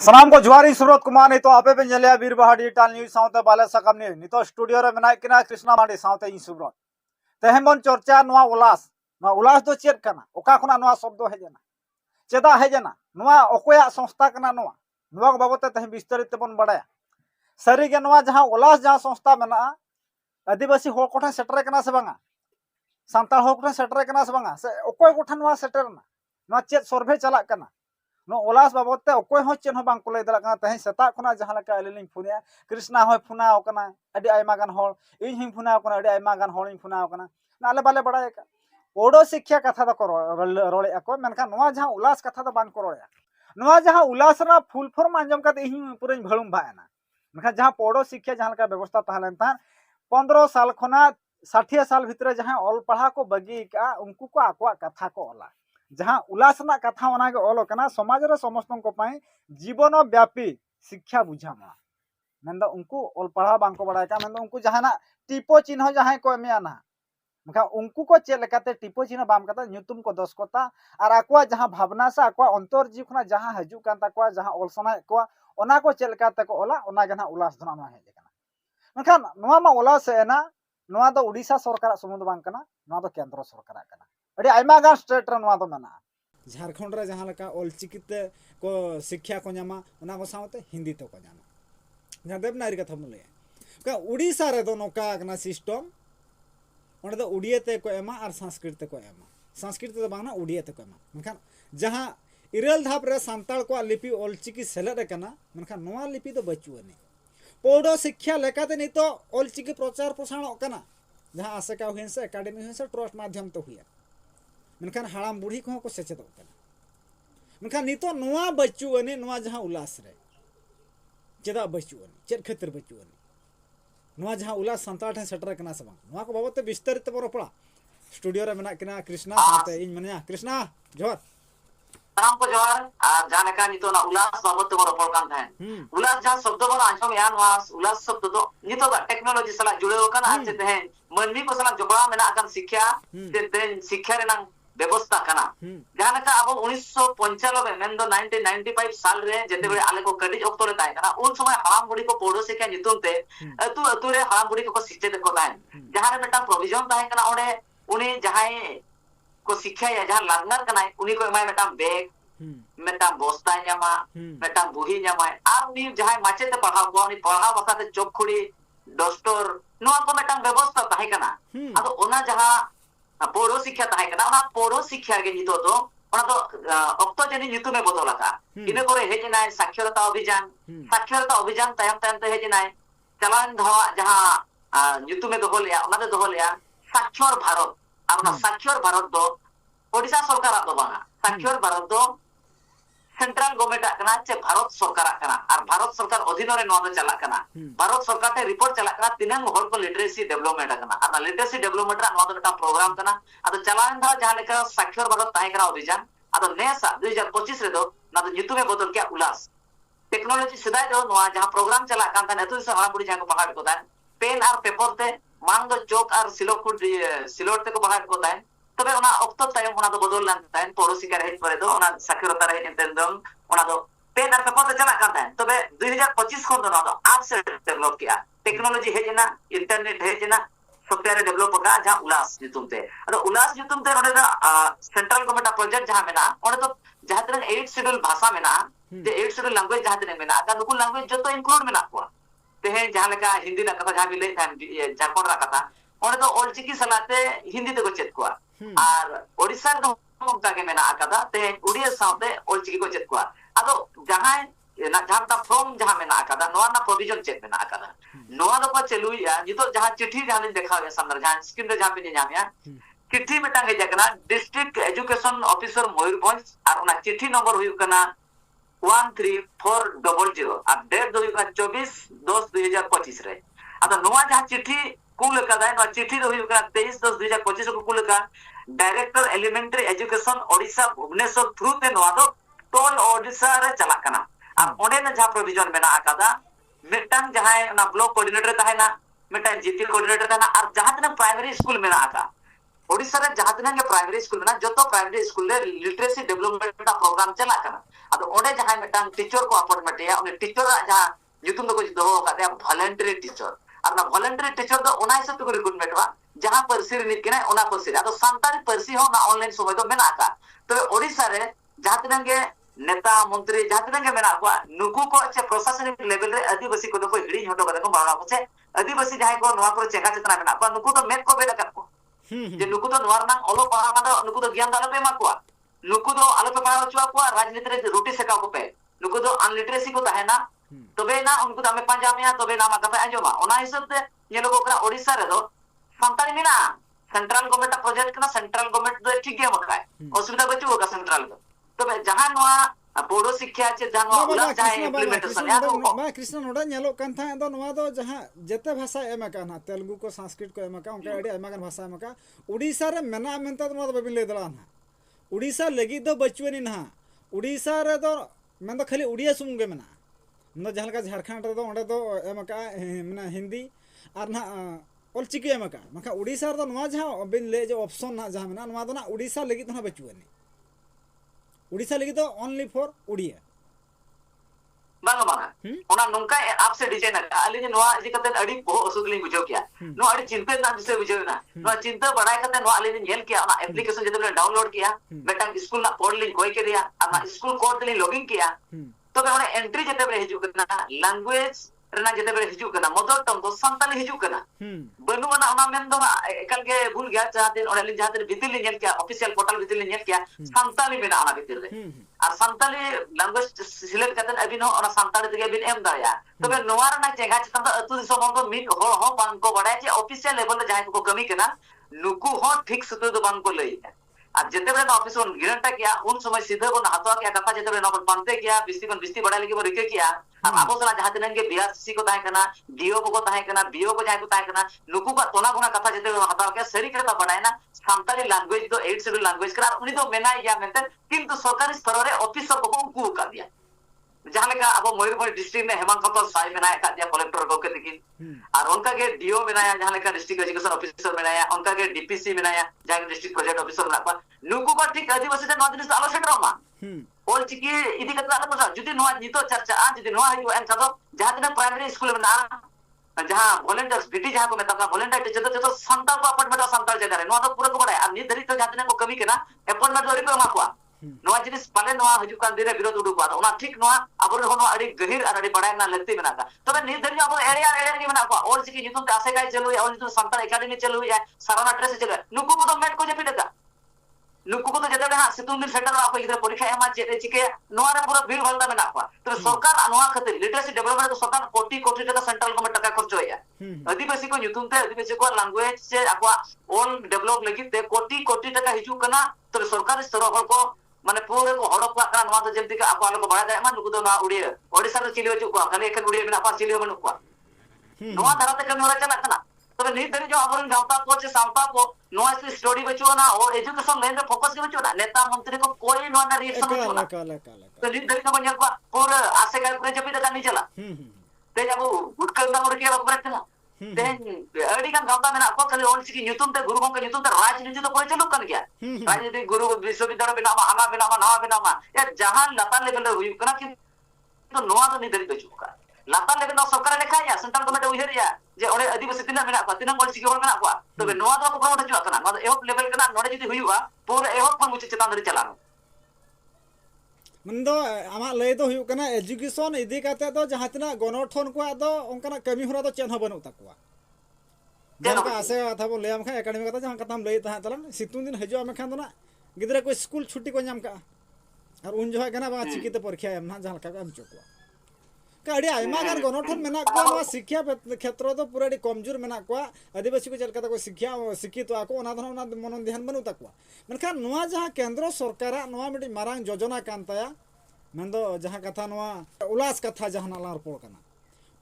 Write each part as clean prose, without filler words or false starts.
सनाम को जुआरी सूरत कुमार नहीं तो आपे पे जलिया बीरबाहा डिजिटल न्यूज साउते बाले सकम नहीं नहीं तो स्टूडियो रे मेना किना कृष्णा मांडी साउते इन सूरत तेहमन चर्चा नवा उलास दो चेक कना ओका खुना नवा शब्द हेजना चेदा हेजना नवा ओकोया संस्था कना नवा बाबते तेह विस्तारित तेबन बडाया सरी के नवा जहां उलास जहां संस्था मेना आदिवासी होर कोठा सेटर कना से बांगा सांताल होर कोठा सेटर कना से बांगा से ओकोय कोठा नवा सेटरना नवा चेक सर्वे चला कना नो उलास बाबते अकोय हो चेन हो बांग को लay दला कना तेह सेता खुना जहां लका एलिलिंग फुनिया कृष्णा हो फुनाव कना अडी आयमा गान होल इन हिम फुनाव कना अडी आयमा गान होल इन फुनाव कना नाले बाले बडाय का ओडो शिक्षा कथा द रोले अको मेनका नवा जहां उलास कथा द बान को रोया नवा जहां उलास ना फुल फॉर्म आंजम कते हि पुरन भळुम भायना मेनका जहां पोडो शिक्षा जहां लका व्यवस्था ताहलेन ता 15 साल खना 60 साल भितर जहां ऑल पढ़ा को बगी का उनको को आकवा कथा को ओला जहां उल्लासना कथा ओनागे ऑल कना समाज रे समस्त को पाई जीवन व्यापी शिक्षा बुझामा मेंदा उनको ऑल पढ़ा बांको बडाय का मेंदा उनको जहाना टिपो चिन्ह जहां को एमिया ना मका उनको को चेक लेकाते टिपो चिन्ह बाम कता न्युतुम को दस कोता और आकवा जहां भावना से आकवा अंतर जीव खना जहां हजु कान ताकवा जहां ऑल सना को ओना को चेक लेकाते को ओला ओना गना उल्लास धना मा हेज कना मखान नवा मा उल्लास एना नवा दो उड़ीसा सरकार समुद बांग कना नवा दो केंद्र सरकार कना अड़ी आयमा गान स्टेट रे नवा दो मेना झारखंड रे जहां लका ऑल चिकिते को शिक्षा को न्यामा ओना को सावते हिंदी तो को न्यामा जहां देवनागरी कथा मुले का उड़ीसा रे दो नोका कना सिस्टम ओने दो उड़िया ते को एमा और संस्कृत ते को एमा संस्कृत तो बांगना उड़िया ते को एमा मनखान जहां इरल धाप रे सांताल को लिपि ऑल चिकी सेलेद कना मनखान नवा लिपि तो बचुअनी पौडो शिक्षा लेकाते नहीं तो ऑल चिकी प्रचार प्रसारण कना जहां आसेका हुइसे एकेडमी हुइसे ट्रस्ट माध्यम तो हुया मनखान हाड़ाम बुढ़ी को सेचेद मनखान नितो नवा बचुअनी नवा जहां उल्लास रे चेदा बचुअनी चेद खतिर बचुअनी नवा जहां उल्लास संताल ठे सेटर कना से बांग नवा को बाबते विस्तारित बरोपड़ा स्टूडियो रे मेना किना कृष्णा साथे इन मनिया कृष्णा जोहर साम को जोहर जहां का नितो ना उल्लास बाबते बरोपड़ कान थाय उल्लास जहां शब्द बन आंचम यान वास उल्लास शब्द तो नितो दा टेक्नोलॉजी सला जुड़े होकन आज ते मनमी को सला जोबड़ा मेना अकन शिक्षा ते शिक्षा रे नंग व्यवस्था कना जहां का अब 1995 मेन दो 1995 साल रे जेते बेले आले को कडी ऑक्टो रे ताय कना उन समय हराम बुढ़ी को पोडो से के नितुम ते अतु रे हराम बुढ़ी को शिक्षा दे को ताय जहां रे बेटा प्रोविजन ताय कना ओडे उनी जहां को शिक्षा या जहां लर्नर कना उनी को एमाय बेटा बैग मेटा बस्ता न्यामा मेटा बुही न्यामा आर उनी जहां माचे ते पढ़ाव को उनी पढ़ाव बसाते चोखुड़ी डस्टर नोआ को बेटा व्यवस्था ताय कना अदो ओना जहां पोड़ो शिक्षा ताहे कना ओना पोड़ो शिक्षा के नितो तो ओना तो अक्तो जनी नितु में बदल का इने करे हेजनाय साक्षरता अभियान तायम तायम ते हेजनाय चलान धवा जहां नितु में दोहो लिया ओना दे दोहो लिया साक्षर भारत और ओना साक्षर भारत दो ओडिसा सरकार दो बांगा साक्षर भारत दो सेंट्रल गवर्नमेंट कना चे भारत सरकार कना और भारत सरकार अधीन रे नवा चला कना भारत सरकार ते रिपोर्ट चला कना तिनंग होल को लिटरेसी डेवलपमेंट कना और लिटरेसी डेवलपमेंट रा नवा बेटा प्रोग्राम कना अद चलान धा जहां लेका साक्षर भारत ताहे करा अभियान अद नेसा 2025 रे दो ना तो नितु में बदल क्या उल्लास टेक्नोलॉजी सिदाय दो नवा जहां प्रोग्राम चला कान था नेतु से हरा बुड़ी जहां को पहाड़ को दान पेन और पेपर ते मांग दो चौक और सिलोट ते को पहाड़ को दान तबे ओना ऑक्टो तायम ओना दो बदल लान तायन पड़ोसी का रहे परे दो ओना साक्षरता रहे इंतंदम ओना दो पेन और पेपर ते चला कान तबे 2025 खन दो ना दो आज से डेवलप किया टेक्नोलॉजी हेजना इंटरनेट हेजना सॉफ्टवेयर डेवलप का जहां उल्लास नितुमते अदो उल्लास नितुमते ओने सेंट्रल गवर्नमेंट प्रोजेक्ट जहां मेना ओने तो जहां तक 8 शेड्यूल भाषा मेना जे 8 शेड्यूल लैंग्वेज जहां तक मेना का नुकुल लैंग्वेज जो तो इंक्लूड मेना को ते जहां लका हिंदी ना कथा जहां भी ले झारखंड रा कथा ओने तो ऑल चिकी सलाते हिंदी ते को चेत को और ओडिसा दो ममता के मेना आकादा ते उड़िया साथे ऑल चिकी को चेत को अदो जहां ना जहां फ्रॉम जहां मेना आकादा नोआ ना प्रोविजन चेत मेना आकादा नोआ दो को चलुया नितो जहां चिट्ठी जहां देखा है सामने जहां स्क्रीन रे जहां पे न्यामया चिट्ठी मेटा के जकना डिस्ट्रिक्ट एजुकेशन ऑफिसर मयूरभंज और ओना चिट्ठी नंबर हुई कना 13400 और डेट दो 24/10/2025 रे अदो नोआ जहां चिट्ठी कुल का दाय नोआ चिट्ठी रो हुई कना 23/10/2025 को कुल का director elementary education Odisha Bhubaneswar through ते नोआ दो टोल ओडिसा रे चला कना और ओडे न जहां प्रोविजन मेना आकादा मिटन जहां ना ब्लॉक कोऑर्डिनेटर ताहेना मिटन जीपी कोऑर्डिनेटर ताहेना और जहां तक प्राइमरी स्कूल मेना आका ओडिशा रे जहां तिना के प्राइमरी स्कूल में जो प्राइमरी स्कूल रे लिटरेसी डेवलपमेंट प्रोग्राम चला करना अब ओडे जहां मेटांग टीचर को अपॉइंटमेंट या उन टीचर जहां युतुम दो दो का वॉलंटरी टीचर और ना वॉलंटरी टीचर दो ओना हिसाब ते रिक्रूटमेंट वा जहां परसी रे निकने ओना परसी रे तो सांताली परसी हो ना ऑनलाइन समय तो मेना का तो ओडिशा रे जहां तिना के नेता मंत्री जहां तिना के मेना को नुकु को अच्छे प्रशासनिक लेवल रे आदिवासी को तो हिड़ी हटो कर को बाड़ा को से आदिवासी जहां को नवा को चेंगा चेतना मेना को नुकु तो मेट को बेटा को जे नुकु तो नवार ना ओलो पढ़ा ना नुकु तो ज्ञान दालो पे मा को नुकु तो आलो पे पढ़ा चुआ को राजनीति रे रोटी सेका को पे नुकु तो अनलिटरेसी को तहेना तबे ना उनको तो हमें पंजाब में तबे ना मा कथा अंजोमा ओना हिसाब ते ये लोगो करा ओडिशा रे दो संताली मेना सेंट्रल गवर्नमेंट प्रोजेक्ट ना सेंट्रल गवर्नमेंट दो ठीक है मका असुविधा बचु होगा सेंट्रल को तबे जहां नवा बोडो शिक्षा चे जहां नवा उला जाय इम्प्लीमेंटेशन या मा कृष्ण नोडा नेलो कन था दो नवा दो जहां जते भाषा एमा का ना तेलुगु को संस्कृत को एमा का उनका अड़ी एमा का भाषा एमा का ओडिशा रे मेना मेनता तो बबिन ले दला ना ओडिशा लगी दो बचुनी ना ओडिशा रे दो मेन दो खाली ओडिया सुम गे मेना न जहां का झारखंड रे दो ओंडे दो एमा का मेना हिंदी और ना ऑल चिकी एमा का मका ओडिशा रे दो नवा जहां बिन ले जो ऑप्शन ना जहां मेना नवा दो ना ओडिशा लगी तो ना बचुनी ओडिशा लगी तो ओनली फॉर ओडिया बांगा बांगा ओना नोंका आपसे डिजाइन का अली नोआ इदि कते अडी को असुगली बुझो किया नो अडी चिंता ना दिसे बुझो ना नो चिंता बढ़ाय कते नो अली नेल किया ओना एप्लीकेशन जते डाउनलोड किया बेटा स्कूल ना कोड लिंक होय के दिया अमा स्कूल कोड दिली लॉगिन किया तो बे ओना एंट्री जते बे हिजु कना लैंग्वेज रेना जते बे हिजु कना मदर टंग दो संताली हिजु कना बनु मना ओना मेन दो एकल के भूल गया चाहते ओना लिन जाते भीतर ले नेल किया ऑफिशियल पोर्टल भीतर ले नेल किया संताली मेना ओना भीतर ले और संताली लैंग्वेज सिलेक्ट करते अभी नो और संताली तक बिन एम दाया तबे नोवार ना चेंगा चितन अतु दिसम को मिट हो बांग को बड़ाय जे ऑफिशियल लेवल रे जाय को कमी केना नुकु हो ठीक सुतो दो बांग को लई और जते बे ऑफिस on गिरंटा किया उन समय सीधे को हाथवा किया कथा जते बे न बनते किया बिस्ती बड़ा लगी रिके किया और आबो सला जहां तिनन के बीआरसी को ताय कना डीओ को ताय कना बीओ को जाय को ताय कना नुकु का तोना गुना कथा जते हाथवा के सरी करे तो बड़ाय ना संताली लैंग्वेज तो 8 शेड्यूल लैंग्वेज करा उनी तो मेना या मेंते किंतु सरकारी स्तर रे ऑफिसर को उनको कर दिया जहां लेका अब मयूरभंज डिस्ट्रिक्ट में हेमंत साई बनाया का दिया कलेक्टर को के लेकिन और उनका के डीओ बनाया जहां लेका डिस्ट्रिक्ट एजुकेशन ऑफिसर बनाया उनका के डीपीसी बनाया जहां डिस्ट्रिक्ट प्रोजेक्ट ऑफिसर बना नुकु का ठीक आदिवासी से नदिन आलोचना रमा ऑल चिकी इदी कथा आलो मजा जुदी नोआ नितो चर्चा आ जुदी नोआ हियो एन कदो जहां दिन प्राइमरी स्कूल में ना जहां वॉलंटियर्स बीटी जहां को मेता वॉलंटियर टीचर तो संताल को अपॉइंटमेंट संताल जगह रे नोआ तो पूरा को बड़ा और नि धरी तो जहां दिन को कमी केना अपॉइंटमेंट दो रिपे मा को नोआ जिनिस पाले नोआ हजू कान दिरे विरोध उडु बा ओना ठीक नोआ अबरे होनो अडी गहिर और अडी बड़ाय ना लगती मेना का तबे नि धरी अब एरिया के मेना को ऑल चिकी नितुम आसे गाय चलो या नितुम संताल एकेडमी चलो या साराना ट्रेस चलो नुकु को तो मेट को जे पिटका नुकु को तो जते हां सितुम दिन सेंटर आपको इधर परीक्षा एमा जे चिके नोआ रे पूरा भीड़ भलता मेना को तो सरकार नोआ खातिर लिटरेसी डेवलपमेंट को सरकार कोटी कोटी टका सेंट्रल गवर्नमेंट टका खर्च होया आदिवासी को नितुम ते आदिवासी को लैंग्वेज से आपको ऑल डेवलप लगी ते कोटी कोटी टका हिजू कना तो सरकार स्तर को माने पूरे को हड़प का नवा तो जेमति का आपको को बड़ा जाय मा नुकु तो ना उड़िया ओडिसा रे चिली हजू को खाली एकन उड़िया बिना पा चिली बनु को नवा धारा ते कमी होरा चला कना तबे नि धरी जो अबरन गावता को से सावता को नवा से स्टडी बचो ना और एजुकेशन लाइन रे फोकस के बचो ना नेता मंत्री को कोई नवा ना रिएक्शन बचो ना तो नि धरी का बन को पूरे आसे का पूरे जपी तक नहीं चला ते जब गुटकल ना और के बकरे चला ते अड़ी का गावता में आपको खाली ऑल चिकी न्यूतन ते गुरु के न्यूतन ते राजनीति तो कोई चलु कन गया राजनीति गुरु विश्वविद्यालय बिना हाना बिना नवा बिना या जहां लता लेवल हुई कना कि तो नवा तो नि धरी बचो का लाता लेवल ना सरकार लेखा या सेंट्रल गवर्नमेंट उहिर या जे ओडे आदिवासी तिना मेना को तिना ऑल चिकी होर मेना को तबे नवा तो को उठा कना नवा एहो लेवल कना नोडे जदी हुईवा पूरा एहो पर मुचे चेतान धरी चलानो मन दो आमा लय दो हुयु कना एजुकेशन इदी काते दो जहां तना गणठन को दो ओंकना कमी होरा दो चेन हो बनु तकवा जहां आसे था बो लेम खा एकेडमी कथा जहां कथाम लय ता तलन सितुन दिन हजो आमे खान दो ना गिदरा को स्कूल छुट्टी को नाम का और उन जो कना बा चिकिते परीक्षा एम ना जहां का हम चोकवा काडी आइमा गान गणठन मेना को शिक्षा क्षेत्र तो पूरा कमजोर मेना को आदिवासी को चलका को शिक्षा शिक्षित को ओना धन ओना मन ध्यान बनु तकवा मनखान नोआ जहां केंद्र सरकार नोआ मिटी मारांग योजना कांताया मेंदो जहां कथा नोआ उल्लास कथा जहां नालार पड़ कना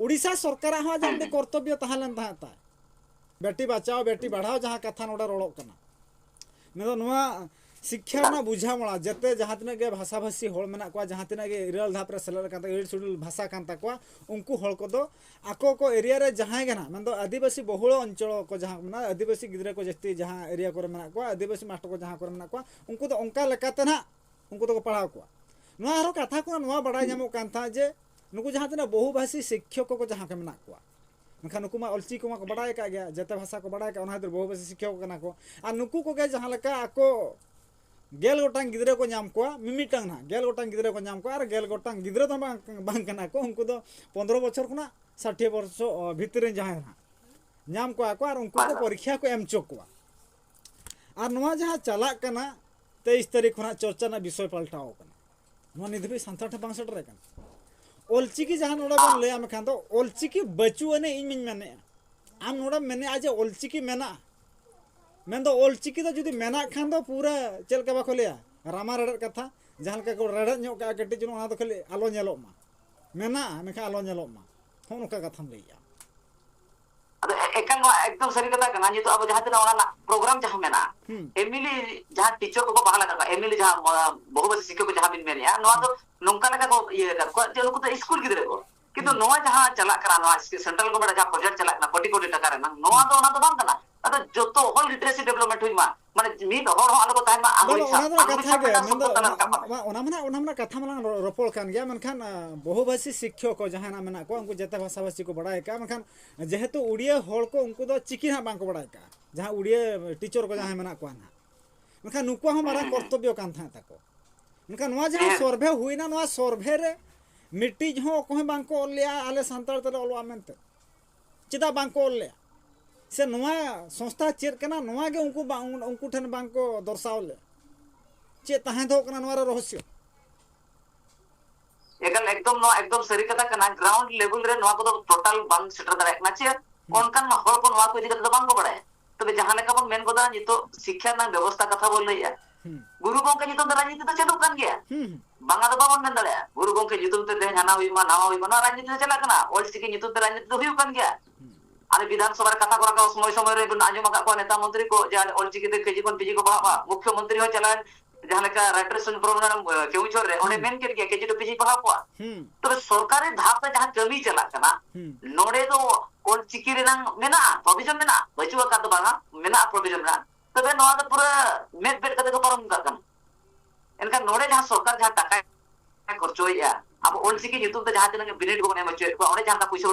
ओडिशा सरकार हा जंदे कर्तव्य तहालन ताता बेटी बचाओ बेटी बढ़ाओ जहां कथा नोडा रोड़ो कना मेंदो नोआ शिक्षा ना बुझा मड़ा जते जहाँ तिना के भाषा भाषी होड़ मेना को जहाँ तिना के इरल धाप रे सेलर कांता इरल सुडुल भाषा कांता को उनको होड़ को दो आको को एरिया रे जहाँ के ना मन दो आदिवासी बहुल अंचल को जहाँ ना आदिवासी गिदरे को जस्ती जहाँ एरिया को मेना को आदिवासी मास्टर को जहाँ को मेना को उनको तो उनका लेकाते ना उनको तो पढ़ाव को नवा हरो कथा को नवा बड़ा जामो कांता जे नुकु जहाँ तिना बहुभाषी शिक्षक को जहाँ के मेना को मेखान नुकु मा अलची को मा को बड़ा का गया जते भाषा को बड़ा का ओना हदर बहुभाषी शिक्षक कना को आ नुकु को के जहाँ लका आको गेल गोटांग गिद्रे को नाम को मिमिटांग ना गेल गोटांग गिद्रे को नाम को और गेल गोटांग गिद्रे तो बांग कना को उनको तो 15 बछर खुना 60 वर्ष भीतर जहाँ ना नाम को और उनको को परीक्षा को एम चोक को और नवा जहाँ चला कना 23 तारीख खुना चर्चा ना विषय पलटाओ कना नवा निधबी संथाठ बांसठ रे कना ओलचिकी जहाँ नोड़ा बन ले आम खान तो ओलचिकी बचू ने इन मिन मने आम नोड़ा मने आज ओलचिकी मेना मैं तो ओलचिकी तो जुदी मेना खान तो पूरा चल के बाको लिया रामा रड़ कथा जहाँ का को रड़ नो का कटी जुनो ना तो खाली आलो नेलो मा मेना मेखा आलो नेलो मा होन का कथम लैया अदो एकन एकदम सरी कथा कना जे तो अब जहाँ तना ओना प्रोग्राम जहाँ मेना एमिली जहाँ टीचर को बहाला का एमिली जहाँ बहुभाषी शिक्षक को जहाँ बिन मेनिया नोआ तो नोंका लगा को ये कर को जे लोग तो स्कूल गिदरे को किंतु नोआ जहाँ चला करा नोआ सेंट्रल गवर्नमेंट जहाँ प्रोजेक्ट चला कना कोटी टका रे नोआ तो ओना तो बांग कना अदो जो तो होल लिटरेसी डेवलपमेंट हुई मा माने मिद होड़ हो आलो को तान मा बोलो ओना मना कथा मलांग रोपड़ कान गया मनखान बहुभाषी शिक्षक को जहाँ ना मेना को उनको जते भाषा भाषी को बड़ाय का मनखान जेहेतु उड़िया होड़ को उनको तो चिकी ना बांग को बड़ाय का जहाँ उड़िया टीचर को जहाँ मेना को ना मनखान नुको हम मारा कर्तव्य कान था ताको मनखान नवा जहाँ सर्वे हुई ना नवा सर्वे रे मिट्टी हो को बांग को लिया आले सांताल तले ओलवा मेनते चिदा बांग को लिया से नवा संस्था चेर कना नवा के उनको ठन बांग को दर्शावले चे ताहे दो कना नवा रहस्य एकदम सरी कथा कना ग्राउंड लेवल रे नवा को तो टोटल बांग सेटर दारे ना चे कोनकन हर को नवा को इदी कते बांग को बड़ाय तबे जहां लेका बन मेन गोदा नितो शिक्षा ना व्यवस्था कथा बोल लैया गुरु गोंके नितो राजनीति तो चलु कान गया बांगा तो बाबन मेन दाड़या गुरु गोंके नितो ते हाना हुई मा नावा हुई मा राजनीति चला कना ओलचिकी नितो ते राजनीति तो हुई कान गया अरे विधानसभा कथा को रखा समय समय रे आजम का नेता मंत्री को जे ओलचिकी ते केजी कोन पीजी को पढ़ा मुख्यमंत्री हो चला जहां लेका राइट्रेशन प्रोग्राम केउ छोर रे ओने मेन कर गया केजी तो पीजी पढ़ा को तो सरकारी धाप पे जहां कमी चला कना नोडे तो ओलचिकी रे नंग मेना प्रोविजन मेना बचुआ का तो बांगा मेना प्रोविजन ना तबे नवा तो पूरा मेट बेट कते को परम का कन इनका नोडे जहां सरकार जहां टाका खर्चोया अब ओलचिकी नितुम ते जहां तने बिनेट को ने मचो को ओने जहां का पैसा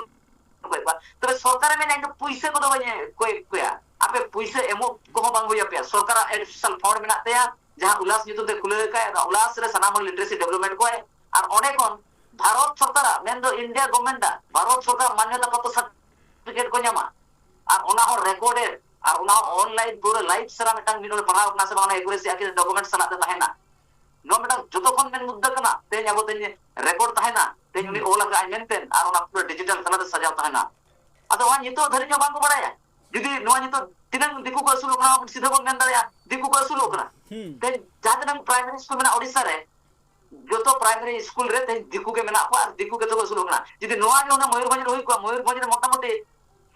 तबे सरकार में ना पैसा को दो कोई कोया आपे पैसा एमो को बांग होया पे सरकार एडिशनल फंड में नाते जहां उल्लास नितुम ते खुले का उल्लास रे सनाम लिटरेसी डेवलपमेंट को है और ओने कोन भारत सरकार मेन दो इंडिया गवर्नमेंट भारत सरकार मान्यता प्राप्त सर्टिफिकेट को न्यामा और ओना हो रिकॉर्डेड और ओना ऑनलाइन पूरा लाइव सरा मिटांग मिनो पढ़ाव ना से ओना एक्यूरेसी आके डॉक्यूमेंट सला दे ताहेना नो मिटांग जतो कोन मेन मुद्दा कना ते जाबो ते रिकॉर्ड ताहेना ते उनी ओला का मेंटेन और ओना पूरा डिजिटल सला दे सजाव ताहेना अदो वा नितो धरि जो बांग को बड़ाया जुदी नो नितो तिनंग दिकु को सुलो कना सीधा बन गंदया दिकु को सुलो कना ते जातनंग प्राइमरी स्कूल में ओडिसा रे जो तो प्राइमरी स्कूल रे ते दिकु के मेना को दिकु के तो सुलो कना जुदी नोआ जो ना मयूरभंज होई को मयूरभंज रे मोटा मोटी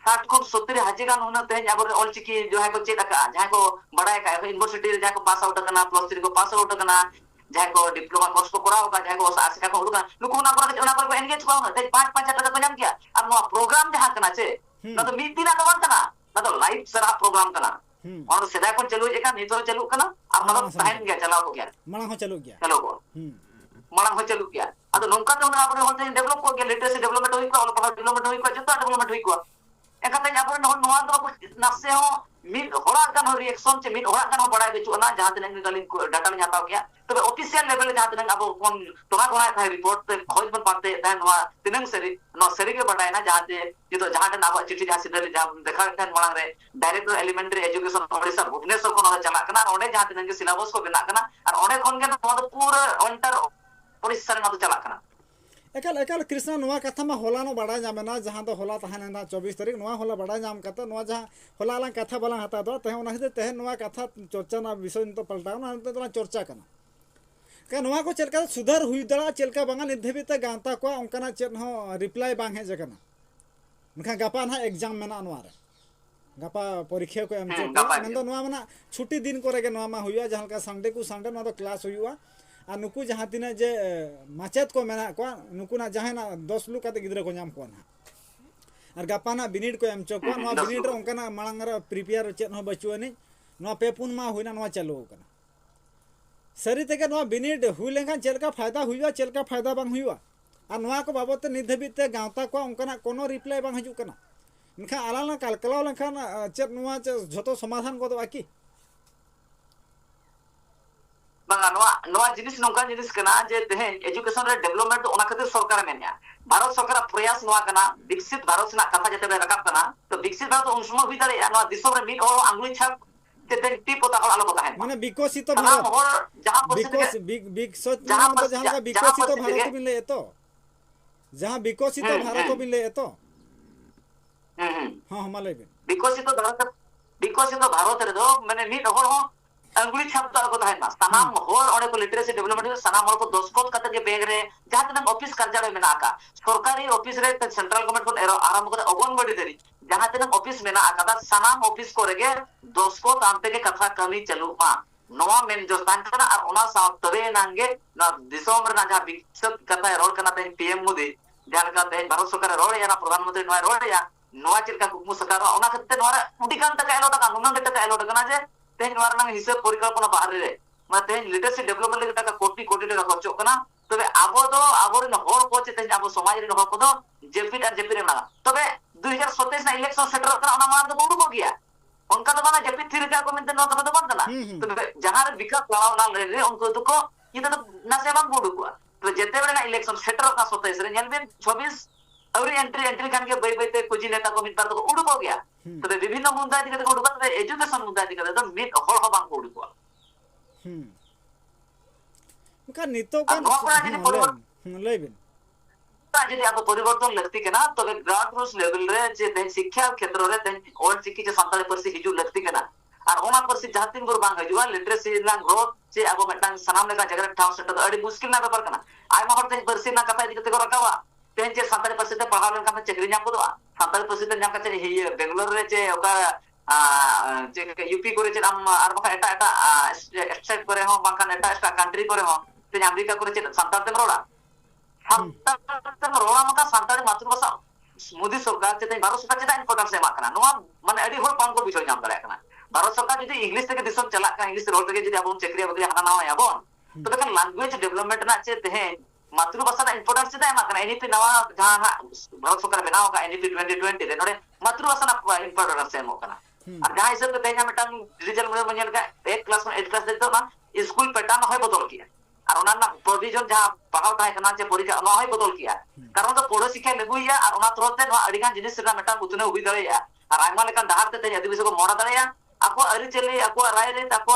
60 को 70 हाजी गान होना ते जाबर ओलचिकी जो है को चेक का जहां को बड़ाय का यूनिवर्सिटी रे जहां को पास आउट करना +3 को पास आउट करना जहां को डिप्लोमा कोर्स को कराओ का जहां को आसिका को होगा लुको ना पर एंगेज को ते 5-5 टका को नाम किया अब नो प्रोग्राम जहां कना छे ना तो मीट दिना दवन कना ना तो लाइव सरा प्रोग्राम कना और सेदा को चलो एका नितो चलो कना अब ना टाइम गया चलाओ गया मांग हो चलो गया मांग हो चलो गया अब नोंका तो ना आपने होते डेवलप को गया लिटरेसी डेवलपमेंट होई को और डेवलपमेंट होई को जतो डेवलपमेंट होई को एकाते जाबर नोआ तो नसे हो मिड होड़ा गान हो रिएक्शन चे मिड होड़ा गान हो बड़ा बेचु ना जहां तने गालिन डाटा ले हटाओ गया तबे ऑफिशियल लेवल जहां तने अब कोन तोना कोना था रिपोर्ट ते खोज बन पाते था नोआ तिनंग सरी नो सरी के बड़ा है ना जहां ते ये तो जहां ना चिट्ठी जहां सिडल जहां देखा था मांग रे director elementary education Odisha Bhubaneswar को ना चला कना ओडे जहां तने के सिलेबस को बिना कना और ओडे कोन के ना तो पूरा अंतर ओडिसा ना तो चला कना एकाल कृष्णा नोआ कथा में होला नो बड़ा जामेना जहां तो होला तहाने ना 24 तारीख नोआ होला बड़ा जाम कथा नोआ जहां होला ला कथा बला हता दो तहे ओना हिते तहे नोआ कथा चर्चा ना विषय तो पलटाओ ना तो चर्चा कना का नोआ को चलका सुधार हुई दड़ा चलका बांगा निधेबी ते गांता को ओंकना चेन हो रिप्लाई बांग हे जकना नखा गापा ना एग्जाम मेना नोआ रे गापा परीक्षा को एम गापा मेन दो नवा मना छुट्टी दिन करे के नवा मा हुआ जहां का संडे को संडे नवा दो क्लास हुआ आ नुकु जहां तिना जे माचेत को मेना को नुकु ना जहां ना 10 लु काते गिदरा को नाम को ना और गापा ना बिनिड को एम चको नवा बिनिड रे उनका ना मांग रे प्रिपेयर चेत हो बचुआनी नवा पे पुन मा हुइना नवा चालू कना सरी तेके नवा बिनिड हुई लेखा चेलका फायदा हुआ चेलका फायदा बांग हुआ और नवा को बाबत नित धबिते गावता को उनका कोनो रिप्लाई बांग हजू कना इनका आलाना कलकलाव लेखान चेत नवा झोतो समाधान को बाकी बांगा नवा जिनिस नोका जिनिस कना जे तेहेन एजुकेशन रे डेवलपमेंट ओना खातिर सरकार मेनिया भारत सरकार प्रयास नवा कना विकसित भारत सना कथा जते बे रकाब कना तो विकसित भारत उन समय हुई दारे नवा दिसम रे मिट और आंगुली छाप तेते टिप पता आलो पता है माने विकसित भारत जहां विकसित जहां का विकसित भारत मिले तो जहां विकसित भारत मिले तो हां हमाले विकसित भारत रे दो माने मिट और अंगुली छाप तो को है ना सनाम होर ओने को लिटरेसी डेवलपमेंट सनाम होर को दोस्कोत कते के बेग रे जहां तक ऑफिस कार्यालय में ना का सरकारी ऑफिस रे सेंट्रल गवर्नमेंट को एरो आरंभ करे अगनवाड़ी देरी जहां तक ऑफिस में ना का सनाम ऑफिस को रेगे दोस्कोत आमते के कथा कमी चलू मा नवा मेन जो स्थान कना और ओना साथ तबे नांगे ना दिसोम रे ना जहां विकसित कथा रोड कना ते पीएम मोदी ध्यान का ते भारत सरकार रोड या ना प्रधानमंत्री नवा रोड या नवा चिलका कुमु सरकार ओना कते नवा उडिकान तक एलो तक नुनन तक एलो तक ना जे तेन वारना हिसाब परिकल्पना बाहर रे माने तेन लिटरेसी डेवलपमेंट लेके टाका कोटी टाका खर्च कना तबे आबो दो आबोर न होर को तेन आबो समाज रे होर को दो जेपी और जेपी रे ना तबे 2027 ना इलेक्शन सेटर कना ओना मा दो बुडू को गया उनका तो माना जेपी थ्री का को मिनते न तो बंद ना तबे जहां रे विकास लाव ना रे उनको तो को ये तो ना से बांग बुडू को तो जेते बेले ना इलेक्शन सेटर का 27 रे नेल में 26 और एंट्री खान के बई बईते कुछ नेता को मिनता तो उडू को गया तबे विभिन्न मुद्दा दिके को उडू एजुकेशन मुद्दा दिके तो मिट होर हो बांग उडू को का नितो का लेबिन यदि आप परिवर्तन लगती के ना तबे ग्रासरूट्स लेवल रे जे शिक्षा क्षेत्र रे तेन और चिकी जे संताली परसी हिजू लगती के ना और ओना परसी जहातिन गुर बांग हजुआ लिटरेसी ना ग्रोथ जे अब मेटांग सनाम लेका जगह ठाव सेट अड़ी मुश्किल ना पेपर कना आयमा हर तेन परसी ना कथा दिके को रकावा तेन जे संताली परसी ते पढ़ा लेन का चक्री नाम को संताली परसी ते नाम का चे हे बेंगलोर रे जे ओका जे यूपी करे जे हम आर बका एटा एटा स्टेट करे हो बांका एटा कंट्री करे हो तेन अमेरिका करे जे संताल ते रोड़ा संताल रोड़ा मका संताली मातृभाषा मोदी सरकार चेते भारत सरकार चेता इंपोर्टेंस एमा कना नोआ माने अडी होर पान को विषय नाम दरे कना भारत सरकार जदि इंग्लिश ते दिसम चला का इंग्लिश रोल ते जदि आबो चक्रिया बकरी हाना ना याबोन तो बेकन लैंग्वेज डेवलपमेंट ना चे ते मातृभाषा ना इंपोर्टेंस चेता एमा कना एनईपी नवा जहां भारत सरकार बनाओ का एनईपी 2020 रे नोडे मातृभाषा ना इंपोर्टेंस एमो कना और जहां हिसाब ते तेना मेटांग डिजिटल में बनियल का एक क्लास में 8 क्लास देतो ना स्कूल पैटर्न होय बदल किया और ओना ना प्रोविजन जहां पढ़ाव ताहे कना जे परीक्षा ना होय बदल किया कारण तो पढ़ो शिक्षा लगुया और ओना तोरते नो अडिगान जिनिस रा मेटांग उतने हुई दरेया और आयमा लेकान दाहार ते आदिवासी को मोड़ा दरेया ako ari chele ako rai re ako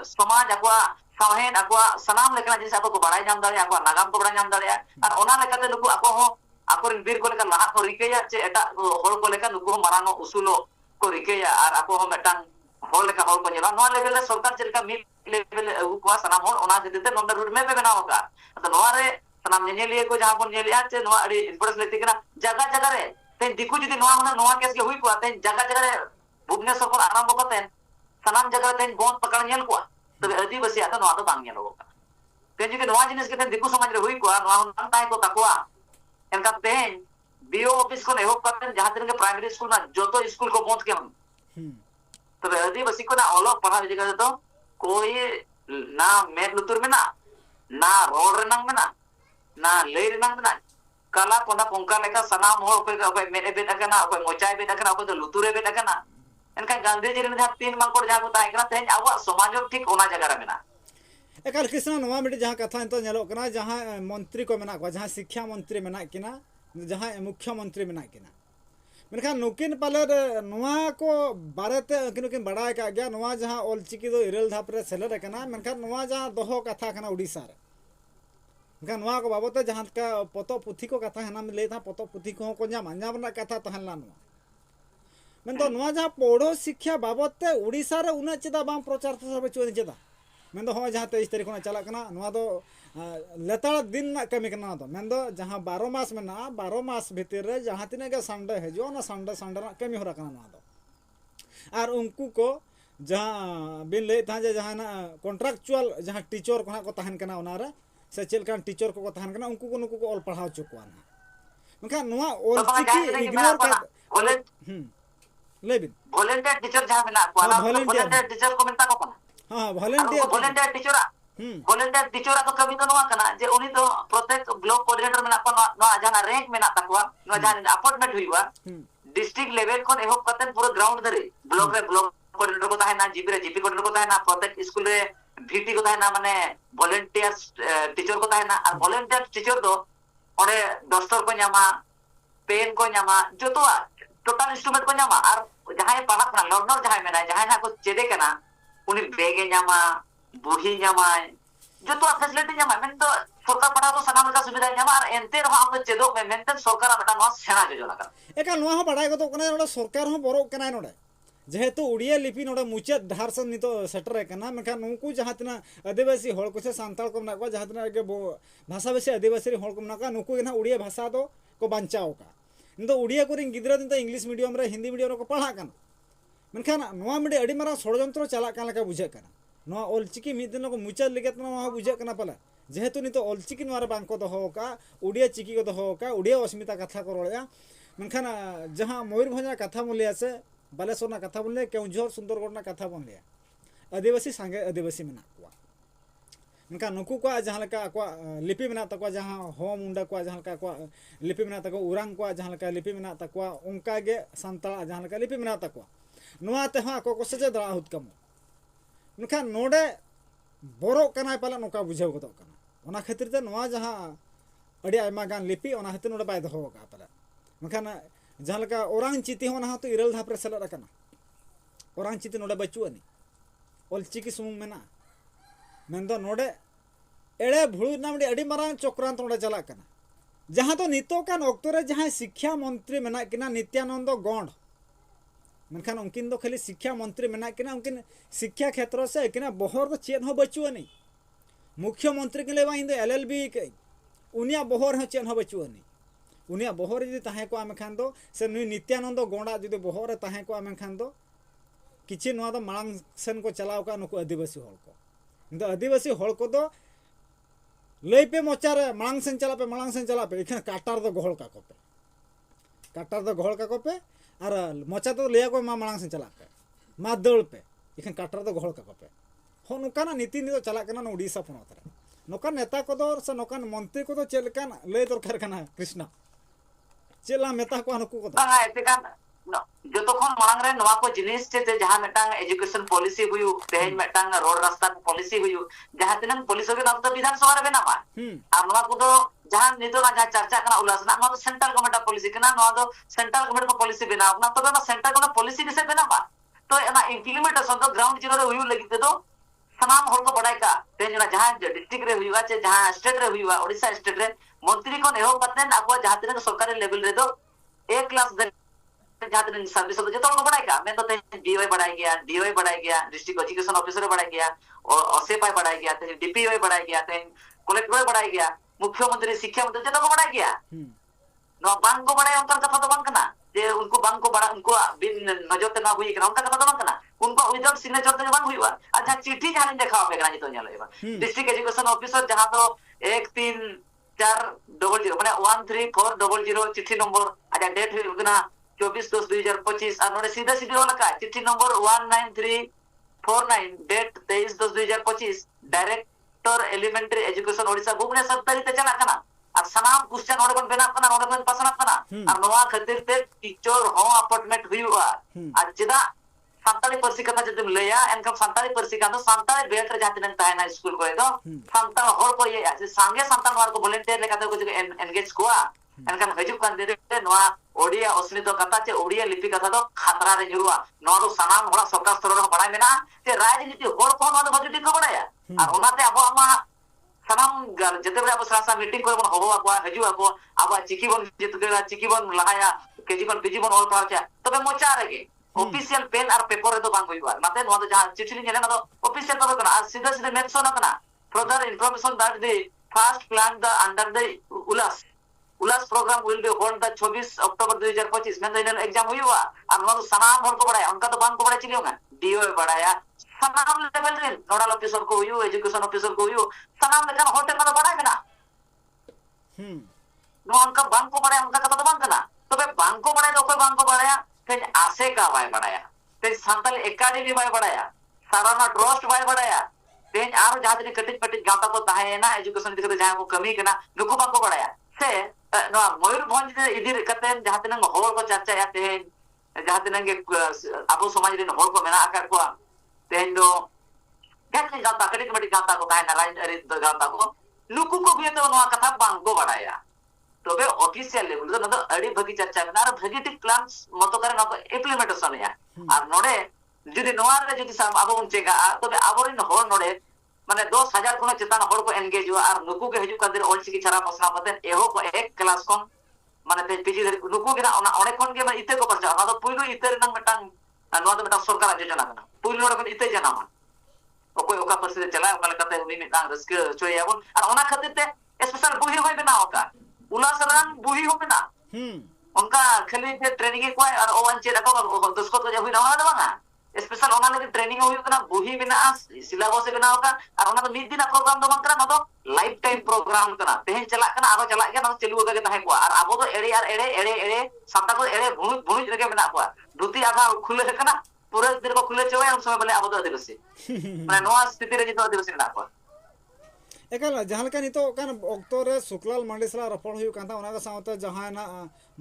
समाज ako साहेन ako सनाम लेकना जिनिस ako को बड़ाई जाम दरेया ako नागाम को बड़ाई जाम दरेया और ओना लेकाते नुकु ako हो ako rin bir ko लेका लाहा को रिकेया जे एटा होल को लेका नुकु मारांगो उसुलो को रिकेया और ako हो मेटांग होल लेका होल को जेला नो लेवल सरकार चेलका मिल लेवल को सनाम होल ओना देते नंबर रूट में बनाओ का तो नो रे सनाम नेलिए को जहां को नेलिया चे नो अड़ी इंपोर्टेंस लेती कना जगह रे ते दिकु जदी नो केस के हुई को ते जगह रे भुवनेश्वर को आरंभ करते सनाम जगह तेन गोंद पकड़ नेल को तबे आदिवासी आता नवा तो बांग नेलो तेन जदि नवा जिनिस के तेन दिकु समाज रे हुई को नवा हुन ताय को तकवा एनका तेन बीओ ऑफिस को नेहो करते जहां तेन के प्राइमरी स्कूल ना जो तो स्कूल को पहुंच के हम तबे आदिवासी को ना ओलो पढ़ा जगह तो कोई ना मेद लुतुर में ना रोड रे नंग में ना ले रे नंग में कला कोना पंका लेका सनाम हो कोई मेरे बेटा का ना कोई मोचाई बेटा का ना कोई तो लुतुरे बेटा का ना एनका गांधी जी रे जहां तीन मांकोड़ जहां को ताय कना तेन आवा समाज ठीक ओना जगह रे मेना एकाल कृष्ण नवा मिडी जहां कथा तो नेलो कना जहां मंत्री को मेना को जहां शिक्षा मंत्री मेना किना जहां मुख्यमंत्री मेना किना मेनखा नुकिन पाले नवा को बारेते किन बड़ाय का गया नवा जहां ऑलचिकी दो इरेल धाप रे सेलर कना मेनखा नवा जहां दोहो कथा कना उड़ीसा रे नवा को बाबते जहां का पतो पुथी को कथा हना में ले था पतो पुथी को नाम ना कथा तहला नवा मेन तो नवा जहां पढ़ो शिक्षा बाबते उड़ीसा रे उना चेदा बांग प्रचार तो सब चोन चेदा मेन तो हो जहां 23 तारीख ना चला कना नवा दो लेताड़ दिन ना कमी कना दो मेन दो जहां 12 मास में ना 12 मास भीतर रे जहां तिने के संडे हेजो ना संडे ना कमी हो रखना नवा दो और उनको को जहाँ बिन ले था जहाँ कॉन्ट्रैक्चुअल जहाँ टीचर को को तहन कना ओनारे से चलकान टीचर को तहन कना उनको को ऑल पढ़ाव चुकवा ना मखा नोआ ऑल चिकी इग्नोर का लेबिन वॉलंटियर टीचर जहां मेना को ना वॉलंटियर टीचर को मिलता को हां वॉलंटियर टीचर को कभी तो नवा कना जे उनी तो प्रत्येक ब्लॉक कोऑर्डिनेटर मेना को नवा जाना रैंक मेना तकवा नवा जान अपॉइंटमेंट हुईवा डिस्ट्रिक्ट लेवल को एहो कते पूरा ग्राउंड धरे ब्लॉक रे ब्लॉक कोऑर्डिनेटर को ताहे ना जीपी कोऑर्डिनेटर को ताहे ना प्रत्येक स्कूल रे भीटी को ताहे ना माने वॉलंटियर टीचर को ताहे ना और वॉलंटियर टीचर दो ओरे डस्टर को न्यामा पेन को न्यामा जतो टोटल इंस्ट्रूमेंट को न्यामा और जहां पढ़ा ना लर्नर जहां मेना जहां ना को चेदे कना उनी बैग न्यामा बुढ़ी न्यामा जतो फैसिलिटी न्यामा मेन तो सरकार पढ़ा तो सनाम का सुविधा न्यामा और एनते रहा हम चेदो में मेन सरकार बेटा नो सेना जोजना का एका नोआ हो बडाय गतो कना नोडे सरकार हो बरो कना नोडे जेहेतु उड़िया लिपि नोडे मुचे धार से नितो सेटर कना मेखा नुकु जहातना आदिवासी हळ को से सांताल को ना को जहातना के भाषा बेसी आदिवासी हळ को ना का नुकु ना उड़िया भाषा दो को बंचाओ का तो उड़िया को गिद्रा दिन इंग्लिश मीडियम रे हिंदी मीडियम को पढ़ा कना मेनखान नोआ मिडे अडी मारा षडयंत्र चला कान लका बुझे कना नोआ ऑलचिकी मिद दिन को मुचा लिगत नोआ बुझे कना पला जेहेतु नितो ऑलचिकी नोआ रे बांको दहो का उड़िया चिकी को दहो का उड़िया अस्मिता कथा को रोया मेनखान जहां मयूरभंज कथा बोलिया से बालेश्वर कथा बोले केउझर सुंदरगढ़ कथा बोलिया आदिवासी सांगे आदिवासी मेना को मेनखान नुकु को जहां लका को लिपि मेना तको जहां हो मुंडा को जहां लका को लिपि मेना तको उरांग को जहां लका लिपि मेना तको उनका गे संतला जहां लका लिपि मेना तको नोआ ते हा को सजे दरा हुत कम मेनखान नोडे बोरो कना पाला नोका बुझाव गतो कना ओना खातिर ते नोआ जहां अड़ी आयमा गान लिपि ओना खातिर नोडे बाय दहो का पाला मेनखान जहां लका ओरांग चिति हो ना तो इरल धाप रे सेला रकना ओरांग चिति नोडे बचुअनी ऑलचिकी सुमुंग मेना मेंदो नोडे एड़े भुळु नामडी अड़ी मारांग चक्रांत नोडे चला कना जहां तो नितो कान ऑक्टो रे जहां शिक्षा मंत्री मेना किना नित्यानंद गौंड मेनखान उनकिन दो खाली शिक्षा मंत्री मेना किना उनकिन शिक्षा क्षेत्र से किना बहर तो चेन हो बचुअनी मुख्यमंत्री के लेवा इंदो एलएलबी के उनिया बहर हो चेन हो बचुअनी उनिया बहर जदि ताहे को आमे खान दो से नुई नित्यानंद गौंडा जदि बहर ताहे को आमे खान दो किछि नोआ दो मांग सेन को चलाव का नुको आदिवासी हल को इंदो आदिवासी हल को दो लैपे मोचारे मांग सेन चला पे इखन काटार दो गहल का कोपे काटार दो गहल का कोपे और मोचा तो लिया को मांग सेन चला पे मा दल पे इखन काटार दो गहल का कोपे हो नुकाना नीति नि दो चला कना उड़ीसा पनत रे नोकान नेता को दो से नोकान मंत्री को दो चेलकान लय दरकार कना कृष्णा चेला मेता को नुकु को बा एते कान जो तो खन मांग रे नवा को जिनिस से जहां मेटांग एजुकेशन पॉलिसी हुयु तेज मेटांग रोड रास्ता पॉलिसी हुयु जहां तिनन पुलिस के नाम तो विधानसभा रे बेनावा आ नवा को दो जहां नितो ना जहां चर्चा कना उल्लासना नवा तो सेंट्रल गवर्नमेंट पॉलिसी कना नवा तो सेंट्रल गवर्नमेंट को पॉलिसी बनाव ना तो ना सेंट्रल गवर्नमेंट पॉलिसी से बेनावा तो एना इम्प्लीमेंटेशन तो ग्राउंड जीरो रे हुयु लगी तो सनाम हर को बड़ाई का तेजना जहां डिस्ट्रिक्ट रे हुयवा चे जहां स्टेट रे हुयवा ओडिसा स्टेट रे मंत्री को एहो कतेन आको जहां तिन सरकारी लेवल रे दो 1 क्लास जहां तिन सर्विस तो जतो को बड़ाई का मैं तो डीओए बढ़ाई गया डिस्ट्रिक्ट एजुकेशन ऑफिसर बढ़ाई गया और ओसेपाई बढ़ाई गया ते डीपीओ बढ़ाई गया ते कलेक्टर बढ़ाई गया मुख्यमंत्री शिक्षा मंत्री जतो को बढ़ाई गया नो बांग को बढ़ाई उनका कथा तो बांग कना जे उनको बांग को बड़ा उनको बिन नजर ते ना हुई कना उनका कथा तो बांग कना उनको विदाउट सिग्नेचर ते बांग हुईवा अच्छा चिट्ठी जहां देखाओ बेगना जी तो नेलवा डिस्ट्रिक्ट एजुकेशन ऑफिसर जहां तो 1340 माने 13400 चिट्ठी नंबर अच्छा डेट हुई ना 24/10/2025 और नोडे सीधा सीधे वाला का चिट्ठी number 19349 date 23/10/2025 director elementary education Odisha Bhubaneswar तरीते चला कना और सनाम क्वेश्चन नोडे बन बेना कना नोडे बन पसना कना और नोवा खातिर ते टीचर हो अपॉइंटमेंट हुईवा और जिदा संताली परसी कथा जदि लेया एनकम संताली परसी का तो संताली बेल्ट रे जाति नंता है ना स्कूल को तो संताल हर को ये संगे संताल वार को वॉलंटियर लेका तो कुछ एंगेज कोआ एनकम हजु कान दे नोवा ओडिया अस्मिता कथा चे ओडिया लिपि कथा तो खतरा रे जुरुआ नोडो सनाम होड़ा सरकार स्तर रे बड़ाय मेना जे राजनीति होड़ को नोडो भजुटी को बड़ाया और ओनाते अब अमा सनाम जते बे अब सासा मीटिंग को बन होबो को हजु अब अब चिकी बन जते चिकी बन लहाया केजी बन पीजी बन ऑल पाचा तबे मोचा रेगे ऑफिशियल पेन और पेपर रे तो बांग होइबा नाते नो तो जहां चिट्ठी नेले ना तो ऑफिशियल तो कना सीधा सीधा मेंशन कना further information that the first plan the under the Ulas Ullas programme will be hold the 24 October 2025 में इन एग्जाम हुआ और नोन सनाम हर को बड़ाया उनका तो बांग को बड़ा चिलियो में डीओ बड़ाया सनाम लेवल रे नोडल ऑफिसर को हुई एजुकेशन ऑफिसर को हुई सनाम लेकर होटल में तो बड़ा है ना नो उनका बांग को बड़ाया उनका कथा तो बांग ना तो बे बांग को बड़ाया तो कोई बांग को बड़ाया फिर आसे का बाय बड़ाया फिर संतल एकेडमी बाय बड़ाया साराना ट्रस्ट बाय बड़ाया तेज आरो जहां दिन कटिज पटिज गाता को ताहे ना एजुकेशन दिखते जहां को कमी करना नुको बांग को बड़ाया से नो मयूरभंज इधर कते जहां दिन होल को चर्चा या तेज जहां दिन के अबो समाज दिन होल को मेना आकर को तेज दो क्या गाता कटिज पटिज गाता को ताहे ना लाइन अरे गाता को नुको को भी तो नो कथा बांग को बड़ाया तो बे ऑफिशियल लेवल तो न अड़ी भगी चर्चा में और भगी टिक प्लान्स मतो करे न इम्प्लीमेंटेशन या और नोडे जुदी नोआ रे जुदी साम आबो उनचेगा तो बे आबोरिन होल नोडे माने 10,000 को चितान होल को एंगेज हुआ और नुकु के हिजु कादिर ऑल चिकी छारा पसना पते एहो को एक क्लास कोन माने ते पीजी नुकु के ना ओने कोन के माने इते को परचा ना तो पुइलो इते रंग मटांग नोआ तो मटा सरकार योजना ना पुइलो रे इते जना मा ओको ओका परसे चला ओका लकते उनी मिटांग रस्के चोयाबोन और ओना खातिर ते स्पेशल बुही होय बना होका उल्लासरान बुही हो बना उनका खाली के ट्रेनिंग को और ओवन चेक को दस्खत को हुई ना ना बांगा स्पेशल ओना लगे ट्रेनिंग हुई कना बुही बिना सिलेबस से बिना होगा और ओना तो मिड दिन प्रोग्राम दो बंकरा ना तो लाइफ टाइम प्रोग्राम कना तेहे चला कना आरो चला के ना चलू के ताहे को और आबो तो एड़े यार एड़े साता को एड़े भुनुज लगे बिना को धुती आधा खुले कना पूरे दिन को खुले चवे हम समय बोले आबो तो आदिवासी माने नोआ स्थिति रे जितो आदिवासी ना को एकाल जहां लेका नितो कान ऑक्टो रे सुकलाल मंडी सला रपड़ हुयु कांता ओना का सावते जहां ना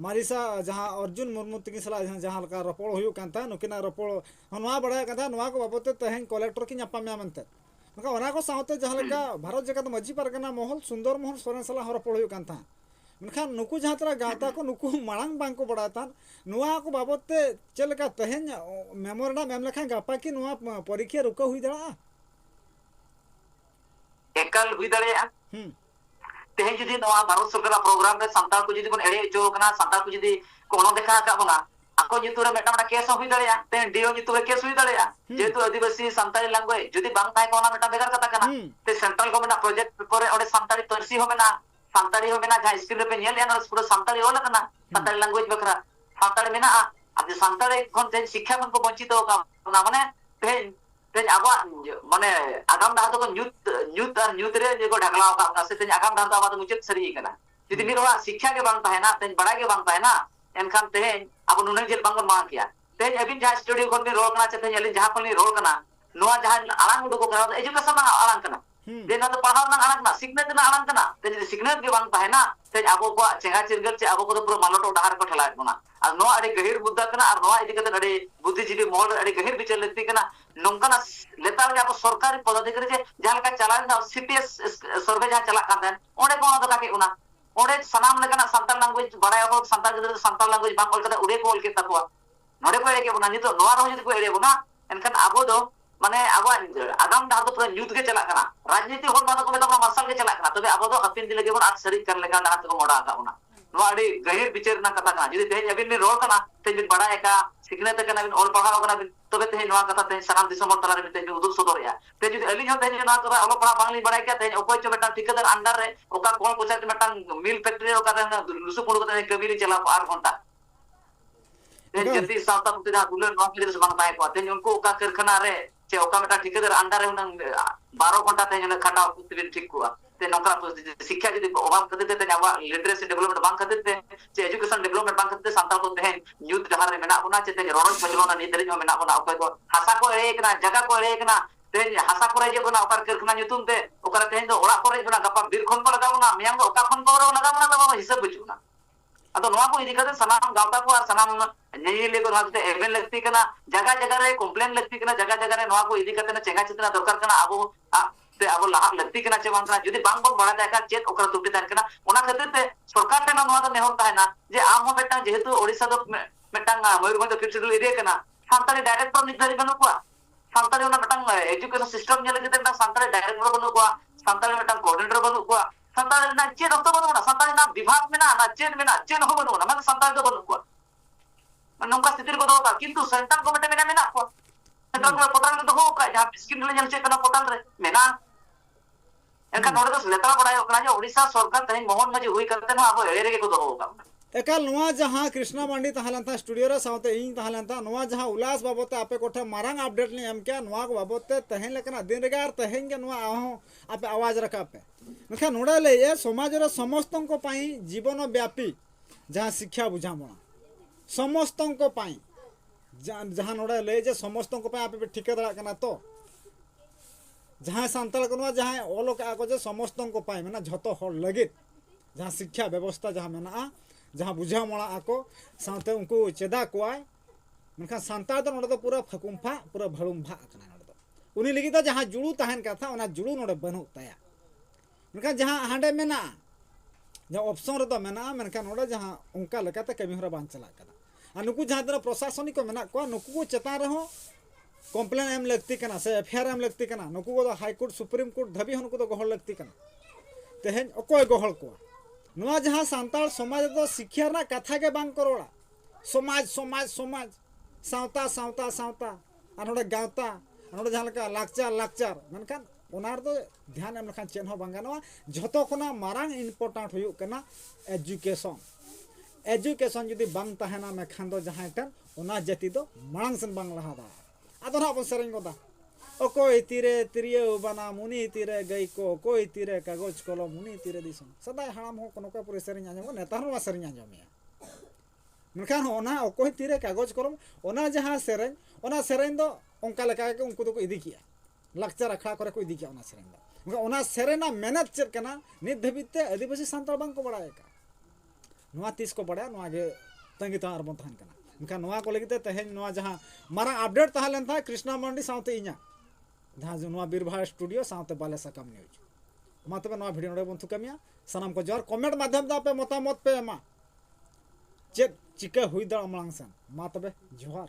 मारिसा जहां अर्जुन मुर्मू तिकी सला जहां लेका रपड़ हुयु कांता नुकिना रपड़ नोआ बड़ा कांता नोआ को बाबते तहें कलेक्टर की न्यापा में मनते नका ओना को सावते जहां लेका भारत जगत मजी परगना महल सुंदर महल सोरेन सला रपड़ हुयु कांता मनखान नुकु जहां तरा गाता को नुकु मांग बांग को बड़ातान नोआ को बाबते चलका तहें मेमोरेंडम मेम लेखा गापा की नोआ परीक्षा रुको हुई दड़ा एकल हुई दड़े तेहे जुदी नोआ भारत सरकार प्रोग्राम रे संताल को जुदी कोन एड़े चो कना संताल को जुदी कोनो देखा का बना आको जितु रे मेटा केस हुई दड़े ते डीओ जितु रे केस हुई दड़े जेतु आदिवासी संताली लैंग्वेज जुदी बांग थाय कोना मेटा बेगर कथा कना ते सेंट्रल गवर्नमेंट प्रोजेक्ट पेपर रे ओडे संताली तरसी हो मेना संताली हो मेना जा स्क्रीन रे पे नेल याना पूरा संताली ओला कना संताली लैंग्वेज बखरा संताली मेना अब संताली कोन ते शिक्षा मन को वंचित हो का माने ते आबा माने आगाम दाह तो न्यूत रे जेको ढकलाव का से ते आगाम दाह तो आबा तो मुचित सरी कना जदि मिरोला शिक्षा के बांग ताहे ना ते बड़ा के बांग ताहे ना एनखान ते अब नुने जेल बांग मा किया ते अबिन जहां स्टूडियो कोन रोल कना ते अलिन जहां कोन रोल कना नोआ जहां आलांग उडको कना एजुकेशन ना आलांग कना देना तो पढ़ाव ना आलांग ना सिग्नेचर ना आलांग कना ते सिग्नेचर के बांग ताहे ना ते आबो को चेंगा चिरगल चे आबो को तो पूरा मालोटो डाहर को ठेला बना और नोआ अड़ी गहिर मुद्दा कना और नोआ इदी कते अड़ी बुद्धिजीवी मोल अड़ी गहिर विचार लेती कना नोंकना लेतार जे अब सरकारी पदाधिकारी जे जहां का चला ना सीपीएस सर्वे जहां चला कान ओडे कोन दो काके उना ओडे सनाम लेकना संताल लैंग्वेज बड़ाय हो संताल गिदर संताल लैंग्वेज बांग ओल कते उडे को ओल के तकवा नोडे को एड़े के बना नितो नोआ रो जदि को एड़े बना एनखान आबो दो माने आबो आगाम दाह तो पूरा न्यूज के चला कना राजनीति होल माने को मेता मर्शल के चला कना तबे आबो दो हपिन दिले के बन आज सरी कर लेगा दाह तो मोड़ा का उना नोआ अड़ी गहिर विचार ना कथा कना जदि ते अबिन में रोल कना ते बिन बड़ा एका सिग्नेचर कना बिन ओल पढ़ाव कना बिन तबे ते नोआ कथा ते सनाम दिसम तला रे ते उदुग सदोरिया ते जदि अलिन होते नोआ करा ओलो पढ़ा बांगली बड़ा के ते ओकोय च बेटा ठिकादार अंडर रे ओका कोन कोचा बेटा मिल फैक्ट्री ओका लुसु पुड़ को कबीरी चला 8 घंटा ते जल्दी सावता पुते दा दुलर नोआ के से बांग ताय को ते उनको ओका कारखाना रे चे ओका बेटा ठिकादार अंडर रे 12 घंटा ते खटा पुते बिन ठीक को ते नौकरा शिक्षा जदि अभाव खातिर ते आवा लिटरेसी डेवलपमेंट बांग खातिर ते चे एजुकेशन डेवलपमेंट बांग खातिर संताल को ते यूथ डहार रे मेना बना चे ते रोड मजलोना नि दरि मेना बना ओकय को हासा को एड़े कना जगह को एड़े कना ते हासा को रे जे बना ओकर कारखाना ᱧᱩᱛᱩᱢ ते ओकर ते दो ओड़ा को रे बना गपा बीर खन को लगा बना मियां ओका खन को लगा बना तो हिसाब बचुना अतो नोआ को इदी कते सनाम गावता को और सनाम नेले को नाते एवेन लगती कना जगह रे कंप्लेन लगती कना जगह रे नोआ को इदी कते ना चेंगा चितना दरकार कना आबो ते आबो लाहा लगती कना चे बांगना जदि बांग बन बड़ा जायका चेत ओकर तुटी तान कना ओना खातिर ते सरकार टेना नोआ तो नेहर ताहेना जे आम हो बेटा जेहेतु ओडिसा दो मेटांग मयूरभंज फिक्सिडुल एरिया कना सांताली डायरेक्टर निधरि बनु को सांताली ओना मेटांग एजुकेशन सिस्टम नेले जते मेटांग सांताली डायरेक्टर बनु को सांताली मेटांग कोऑर्डिनेटर बनु को सांताली ना चेत ऑक्टो बनु ना सांताली ना विभाग में ना चेन हो बनु ना माने सांताली दो बनु को नौका स्थिति को दो का किंतु सेंट्रल गवर्नमेंट में ना को सेंट्रल गवर्नमेंट पोर्टल तो हो का जहां स्कीम ले चल चेक करना पोर्टल रे मेना एनका नोडे तो लेता बड़ा ओकरा जो ओडिशा सरकार तही मोहन मजी हुई करते ना अब एड़े रे को दो होगा एकाल नोआ जहां कृष्णा मांडी तहलन था स्टूडियो रे साउते इन तहलन था नोआ जहां उल्लास बाबते आपे कोठे मारंग अपडेट ले एम क्या नोआ को बाबते तहेन लेकना दिन रेगार तहेन के नोआ आहो आपे आवाज रखा पे नखा नोडा ले ए समाज रे समस्तन को पाई जीवन व्यापी जहां शिक्षा बुझामणा समस्तन को पाई जहां नोडा ले जे समस्तन को पाई आपे ठीक दड़ा कना तो जहां सांताल को जहां ओलोक आको जे समस्तन को पाई माने झतो हर लगित जहां शिक्षा व्यवस्था जहां मेना जहां बुझा मणा आको साथे उनको चेदा कोआय मनखा सांताल तो नोडे तो पूरा फकुंफा पूरा भड़ुंभा कना नोडे तो उनी लगी तो जहां जुड़ू तहन कथा ओना जुड़ू नोडे बनु ताया मनखा जहां हांडे मेना जहां ऑप्शन रे तो मेना मनखा नोडे जहां उनका लेकाते कमी होरा बान चला कना आ नुकु जहां तरा प्रशासनिक को मेना को नुकु को चेता रहो कंप्लेन एम लगती कना से एफआईआर एम लगती कना नुकु को हाई कोर्ट सुप्रीम कोर्ट धबी हनको तो गहल लगती कना तेहेन अकोय गहल को नोआ जहां सांताल समाज तो शिक्षा ना कथा के बांग करोड़ा समाज समाज समाज सावता सावता सावता अनोडे गावता अनोडे जहां लका लाकचार लाकचार मनखान ओनार तो ध्यान एम लखान चेन हो बांगानवा झतो कोना मारांग इम्पोर्टेंट हुयु कना एजुकेशन एजुकेशन जदी बांग तहना मेखान दो जहां टन ओना जाति दो मांग सन बांग लहा दा आदो ना सेरेंग गोदा ओकोय तीरे तिरियो बना मुनि तीरे गई को कोई तीरे कागज कलम मुनि तीरे दिसम सदाय हाम हो कोनो का पुरे सेरेंग आजम नेता हवा सेरेंग आजम मनखान ओना ओकोय तीरे कागज कलम ओना जहां सेरेंग दो ओंका लका के उनको तो इदी किया लक्चर अखड़ा करे को इदी किया ओना सेरेंग दो ओना सेरेना मेहनत चेक कना नित धबिते आदिवासी सांताल बांग को बड़ाय का नोआ तीस को बड़ा नोआ गे तंगी तार बन तहन कना इनका नोआ को लगिते तहेन नोआ जहां मारा अपडेट तहलन था कृष्णा मांडी साउते इኛ जहां जो नोआ बीरभा स्टूडियो साउते बाले सकम न्यूज मा तबे नोआ वीडियो नोडे बंतु कमिया सनम को जोर कमेंट माध्यम दा पे मतामत पे मा चेक चिका हुई दा अमलांग सन मा तबे जोहार।